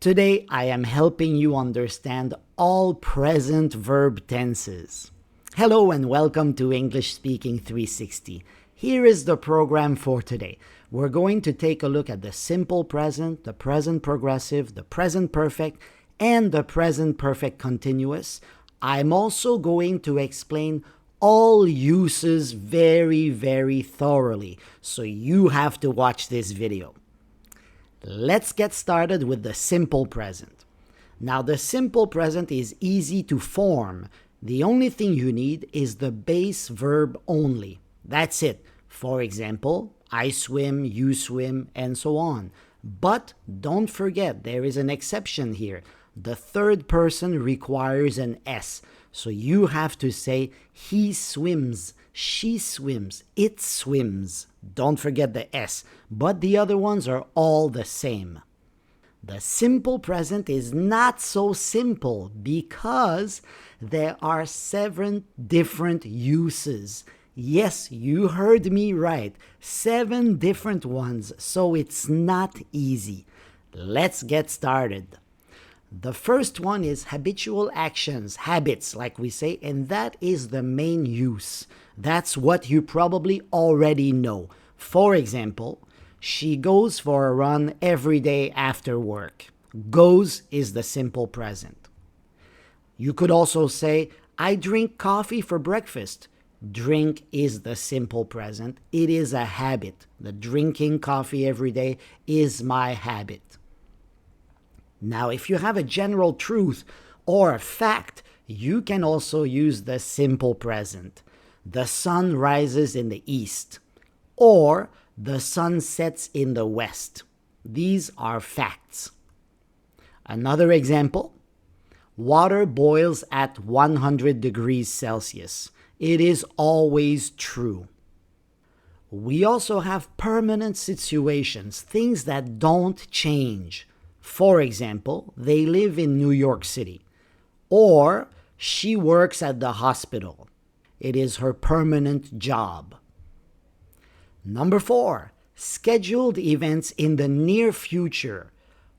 Today, I am helping you understand all present verb tenses. Hello and welcome to English Speaking 360. Here is the program for today. We're going to take a look at the simple present, the present progressive, the present perfect, and the present perfect continuous. I'm also going to explain all uses very thoroughly, so you have to watch this video. Let's get started with the simple present. Now, the simple present is easy to form. The only thing you need is the base verb only. That's it. For example, I swim, you swim, and so on. But don't forget, there is an exception here. The third person requires an S. So you have to say, he swims, she swims, it swims. Don't forget the S, but the other ones are all the same. The simple present is not so simple because there are 7 different uses. Yes, you heard me right. 7 different ones, so it's not easy. Let's get started. The first one is habitual actions, habits, like we say, and that is the main use. That's what you probably already know. For example, she goes for a run every day after work. Goes is the simple present. You could also say, I drink coffee for breakfast. Drink is the simple present. It is a habit. The drinking coffee every day is my habit. Now, if you have a general truth or a fact, you can also use the simple present. The sun rises in the east, or the sun sets in the west. These are facts. Another example, water boils at 100 degrees Celsius. It is always true. We also have permanent situations, things that don't change. For example, they live in New York City, or she works at the hospital. It is her permanent job. Number 4, scheduled events in the near future.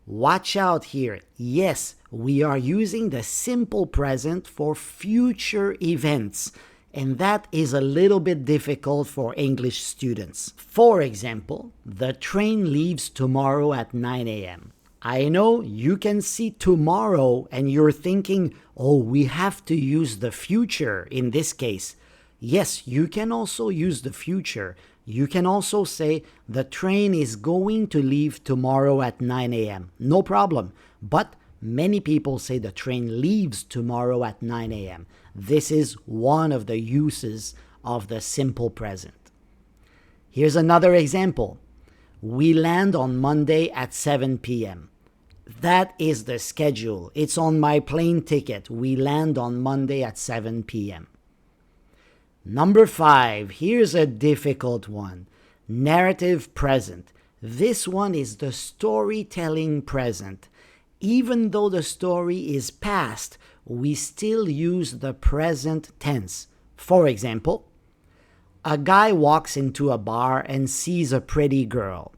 Watch out here. Yes, we are using the simple present for future events, and that is a little bit difficult for English students. For example, the train leaves tomorrow at 9 a.m. I know you can see tomorrow and you're thinking, oh, we have to use the future in this case. Yes, you can also use the future. You can also say the train is going to leave tomorrow at 9 a.m. No problem. But many people say the train leaves tomorrow at 9 a.m. This is one of the uses of the simple present. Here's another example. We land on Monday at 7 p.m. That is the schedule. It's on my plane ticket. We land on Monday at 7 p.m. Number 5, here's a difficult one. Narrative present. This one is the storytelling present. Even though the story is past, we still use the present tense. For example, a guy walks into a bar and sees a pretty girl.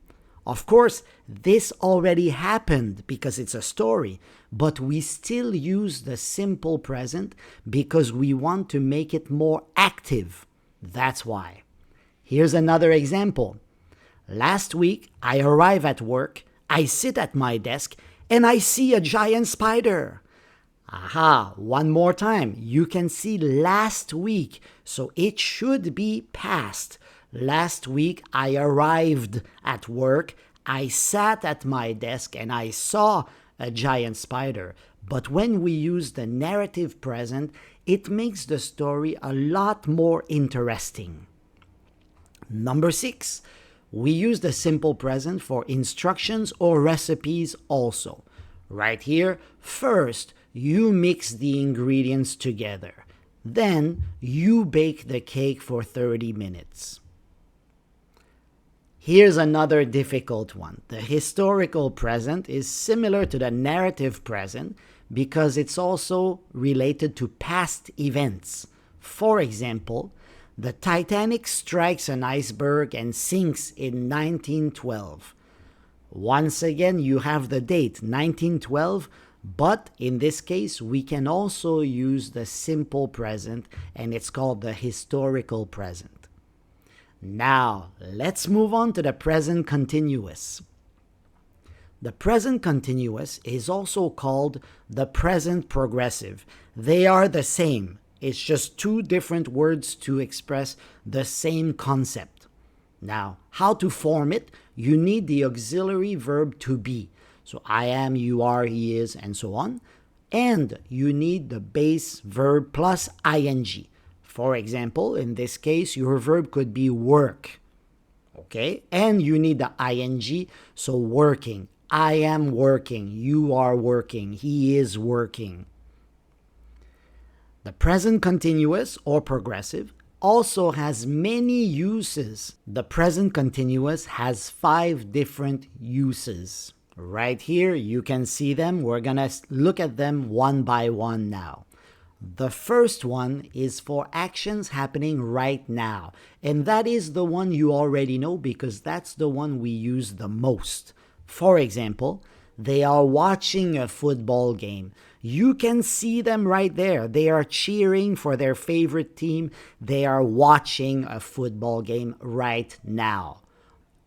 Of course, this already happened because it's a story, but we still use the simple present because we want to make it more active. That's why. Here's another example. Last week, I arrive at work, I sit at my desk, and I see a giant spider. Aha, one more time. You can see last week, so it should be past. Last week, I arrived at work, I sat at my desk, and I saw a giant spider. But when we use the narrative present, it makes the story a lot more interesting. Number 6, we use the simple present for instructions or recipes also. Right here, first, you mix the ingredients together. Then, you bake the cake for 30 minutes. Here's another difficult one. The historical present is similar to the narrative present because it's also related to past events. For example, the Titanic strikes an iceberg and sinks in 1912. Once again, you have the date, 1912, but in this case, we can also use the simple present, and it's called the historical present. Now, let's move on to the present continuous. The present continuous is also called the present progressive. They are the same. It's just two different words to express the same concept. Now, how to form it? You need the auxiliary verb to be. So I am, you are, he is, and so on. And you need the base verb plus ing. For example, in this case, your verb could be work. Okay? And you need the ing, so working. I am working, you are working, he is working. The present continuous or progressive also has many uses. The present continuous has 5 different uses. Right here, you can see them. We're gonna look at them one by one now. The first one is for actions happening right now. And that is the one you already know because that's the one we use the most. For example, they are watching a football game. You can see them right there. They are cheering for their favorite team. They are watching a football game right now.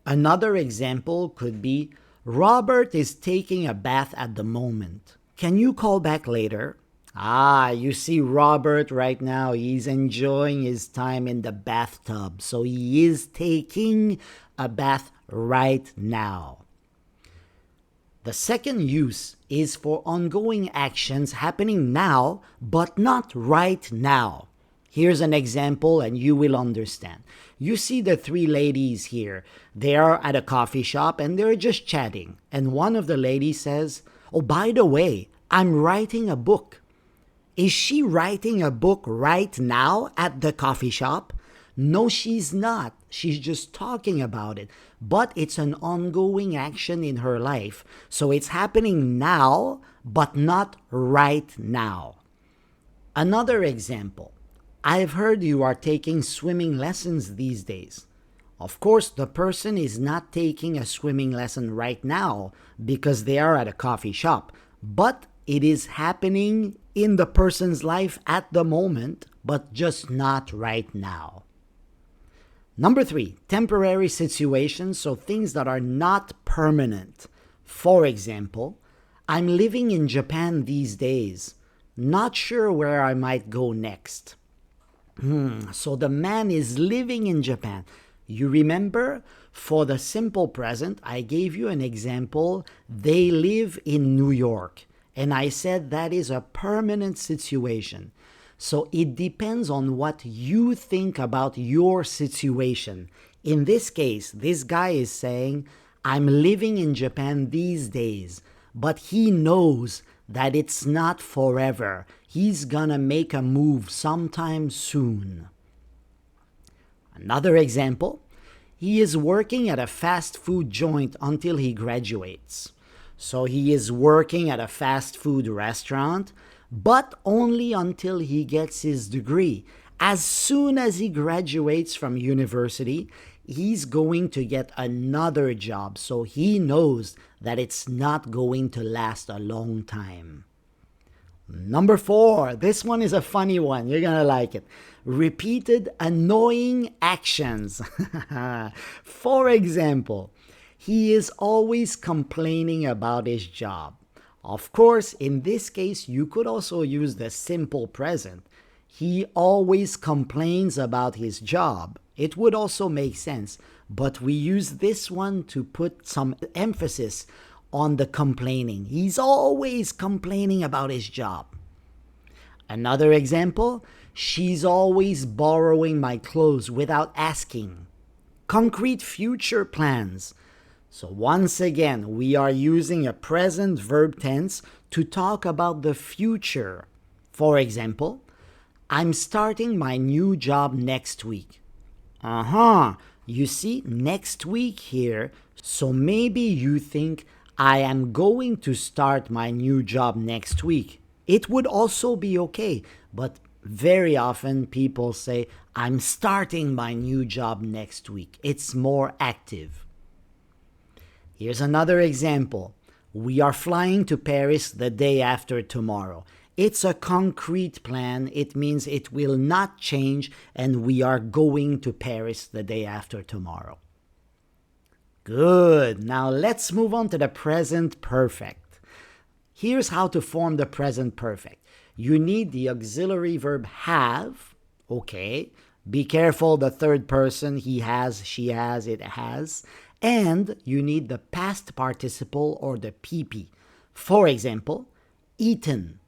Another example could be, Robert is taking a bath at the moment. Can you call back later? You see Robert right now, he's enjoying his time in the bathtub. So he is taking a bath right now. The second use is for ongoing actions happening now, but not right now. Here's an example and you will understand. You see the 3 ladies here. They are at a coffee shop and they're just chatting. And one of the ladies says, "Oh, by the way, I'm writing a book." Is she writing a book right now at the coffee shop? No, she's not. She's just talking about it. But it's an ongoing action in her life. So it's happening now, but not right now. Another example. I've heard you are taking swimming lessons these days. Of course, the person is not taking a swimming lesson right now because they are at a coffee shop. But it is happening in the person's life at the moment, but just not right now. Number 3, temporary situations, so things that are not permanent. For example, I'm living in Japan these days. Not sure where I might go next. So the man is living in Japan. You remember, for the simple present, I gave you an example. They live in New York. And I said that is a permanent situation. So it depends on what you think about your situation. In this case, this guy is saying, I'm living in Japan these days, but he knows that it's not forever. He's gonna make a move sometime soon. Another example, he is working at a fast food joint until he graduates. So he is working at a fast food restaurant, but only until he gets his degree. As soon as he graduates from university, he's going to get another job, so he knows that it's not going to last a long time. Number 4, this one is a funny one. You're gonna like it. Repeated annoying actions. For example, he is always complaining about his job. Of course, in this case, you could also use the simple present. He always complains about his job. It would also make sense, but we use this one to put some emphasis on the complaining. He's always complaining about his job. Another example, she's always borrowing my clothes without asking. Concrete future plans. So once again, we are using a present verb tense to talk about the future. For example, I'm starting my new job next week. You see, next week here, so maybe you think I am going to start my new job next week. It would also be okay, but very often people say, I'm starting my new job next week. It's more active. Here's another example. We are flying to Paris the day after tomorrow. It's a concrete plan. It means it will not change, and we are going to Paris the day after tomorrow. Good. Now let's move on to the present perfect. Here's how to form the present perfect. You need the auxiliary verb have. Okay. Be careful, the third person, he has, she has, it has. And you need the past participle or the PP. For example, eaten.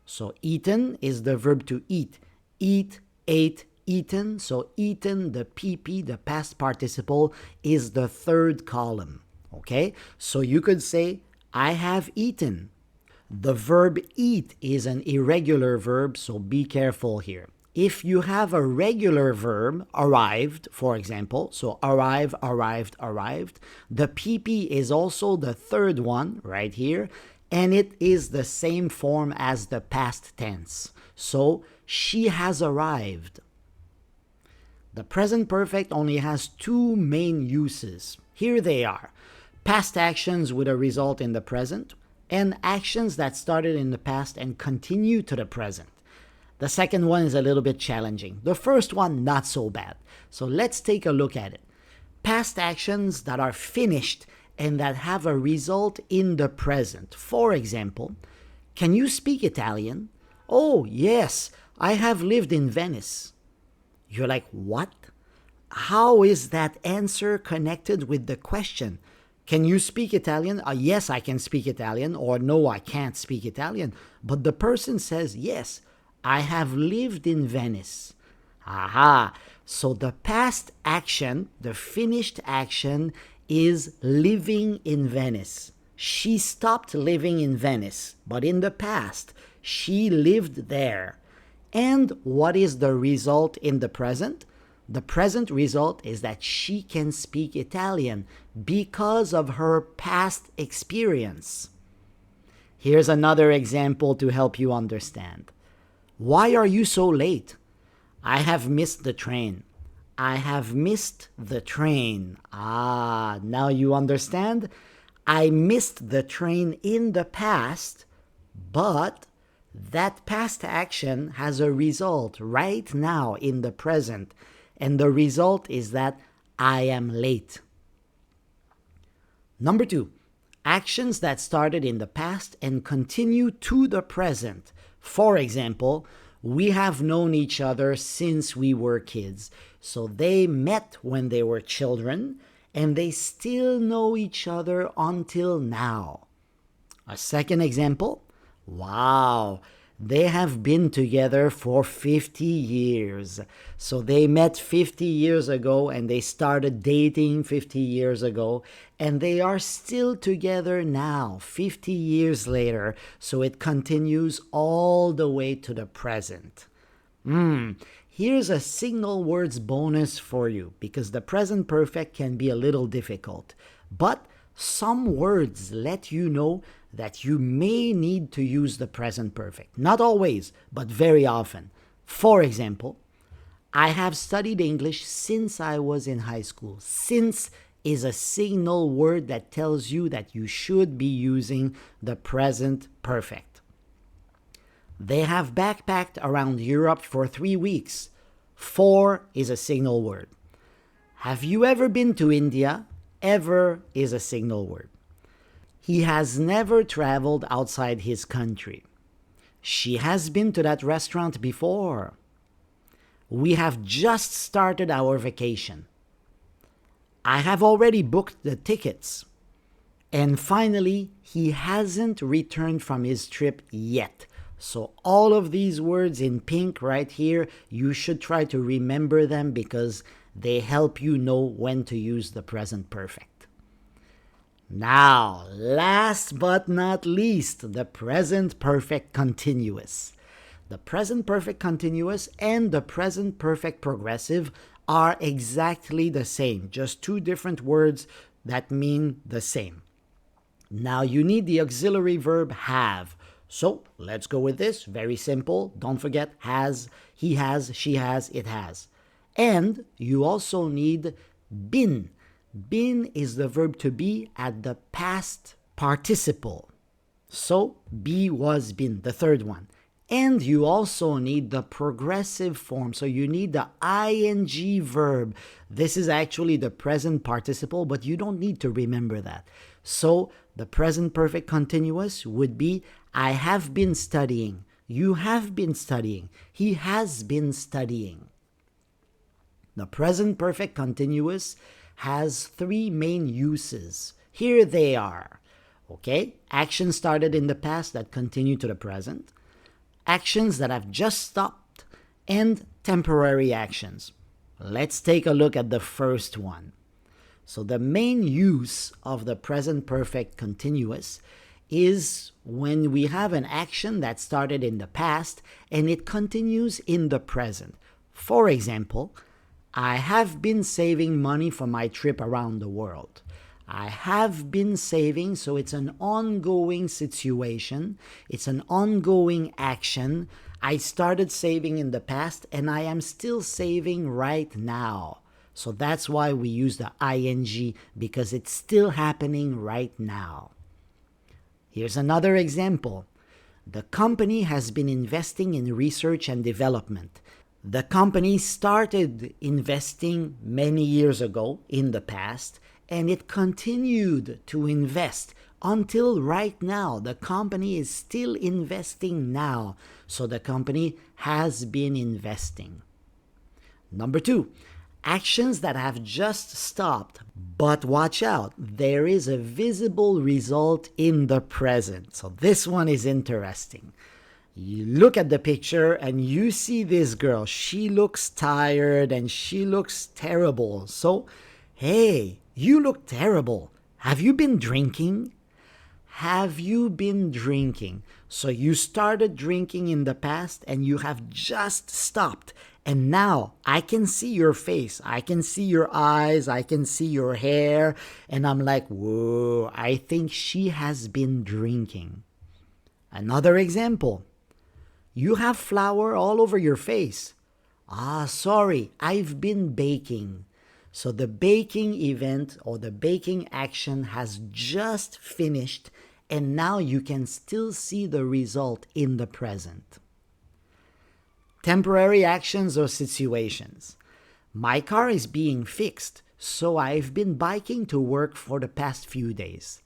So eaten is the verb to eat. Eat, ate, eaten. So eaten, the PP, the past participle, is the third column. Okay? So you could say, I have eaten. The verb eat is an irregular verb, so be careful here. If you have a regular verb, arrived, for example, so arrive, arrived, arrived, the PP is also the third one right here, and it is the same form as the past tense. So, she has arrived. The present perfect only has two main uses. Here they are. Past actions with a result in the present, and actions that started in the past and continue to the present. The second one is a little bit challenging. The first one, not so bad. So let's take a look at it. Past actions that are finished and that have a result in the present. For example, can you speak Italian? Oh, yes, I have lived in Venice. You're like, what? How is that answer connected with the question? Can you speak Italian? Yes, I can speak Italian. Or no, I can't speak Italian. But the person says, yes, I have lived in Venice. Aha! So the past action, the finished action, is living in Venice. She stopped living in Venice, but in the past, she lived there. And what is the result in the present? The present result is that she can speak Italian because of her past experience. Here's another example to help you understand. Why are you so late? I have missed the train. I have missed the train. Ah, now you understand? I missed the train in the past, but that past action has a result right now in the present, and the result is that I am late. Number 2, actions that started in the past and continue to the present. For example, we have known each other since we were kids. So they met when they were children, and they still know each other until now. A second example, wow, they have been together for 50 years. So they met 50 years ago and they started dating 50 years ago, and they are still together now, 50 years later. So it continues all the way to the present. Here's a signal words bonus for you, because the present perfect can be a little difficult. But some words let you know that you may need to use the present perfect. Not always, but very often. For example, I have studied English since I was in high school. Since is a signal word that tells you that you should be using the present perfect. They have backpacked around Europe for 3 weeks. For is a signal word. Have you ever been to India? Ever is a signal word. He has never traveled outside his country. She has been to that restaurant before. We have just started our vacation. I have already booked the tickets. And finally, he hasn't returned from his trip yet. So all of these words in pink right here, you should try to remember them because they help you know when to use the present perfect. Now, last but not least, the present perfect continuous. The present perfect continuous and the present perfect progressive are exactly the same, just two different words that mean the same. Now you need the auxiliary verb have. So let's go with this. Very simple. Don't forget has, he has, she has, it has. And you also need been. Been is the verb to be at the past participle. So, be, was, been, the third one. And you also need the progressive form. So you need the ing verb. This is actually the present participle, but you don't need to remember that. So the present perfect continuous would be I have been studying. You have been studying. He has been studying. The present perfect continuous has three main uses. Here they are. Okay? Actions started in the past that continue to the present. Actions that have just stopped, and temporary actions. Let's take a look at the first one. So the main use of the present perfect continuous is when we have an action that started in the past and it continues in the present. For example, I have been saving money for my trip around the world. I have been saving, so it's an ongoing situation. It's an ongoing action. I started saving in the past and I am still saving right now. So that's why we use the ing, because it's still happening right now. Here's another example. The company has been investing in research and development. The company started investing many years ago in the past, and it continued to invest until right now. The company is still investing now. So the company has been investing. Number 2, actions that have just stopped. But watch out, there is a visible result in the present. So this one is interesting. You look at the picture and you see this girl. She looks tired and she looks terrible. So, hey, you look terrible. Have you been drinking? Have you been drinking? So you started drinking in the past and you have just stopped. And now I can see your face. I can see your eyes. I can see your hair. And I'm like, whoa, I think she has been drinking. Another example. You have flour all over your face. Sorry, I've been baking. So the baking event or the baking action has just finished and now you can still see the result in the present. Temporary actions or situations. My car is being fixed, so I've been biking to work for the past few days.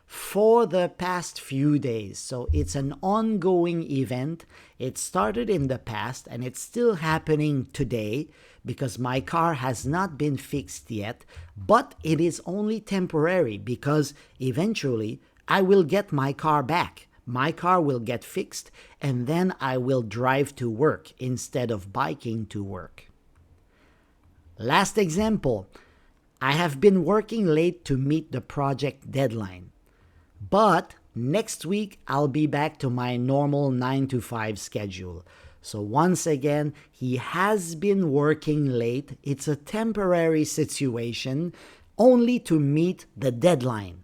For the past few days. So it's an ongoing event. It started in the past and it's still happening today because my car has not been fixed yet, but it is only temporary because eventually I will get my car back. My car will get fixed and then I will drive to work instead of biking to work. Last example. I have been working late to meet the project deadline. But next week, I'll be back to my normal 9 to 5 schedule. So once again, he has been working late. It's a temporary situation only to meet the deadline.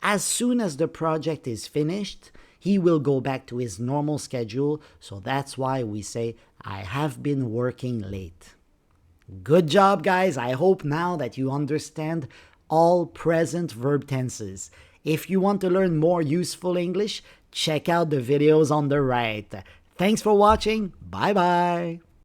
As soon as the project is finished, he will go back to his normal schedule. So that's why we say, I have been working late. Good job, guys. I hope now that you understand all present verb tenses. If you want to learn more useful English, check out the videos on the right. Thanks for watching. Bye-bye.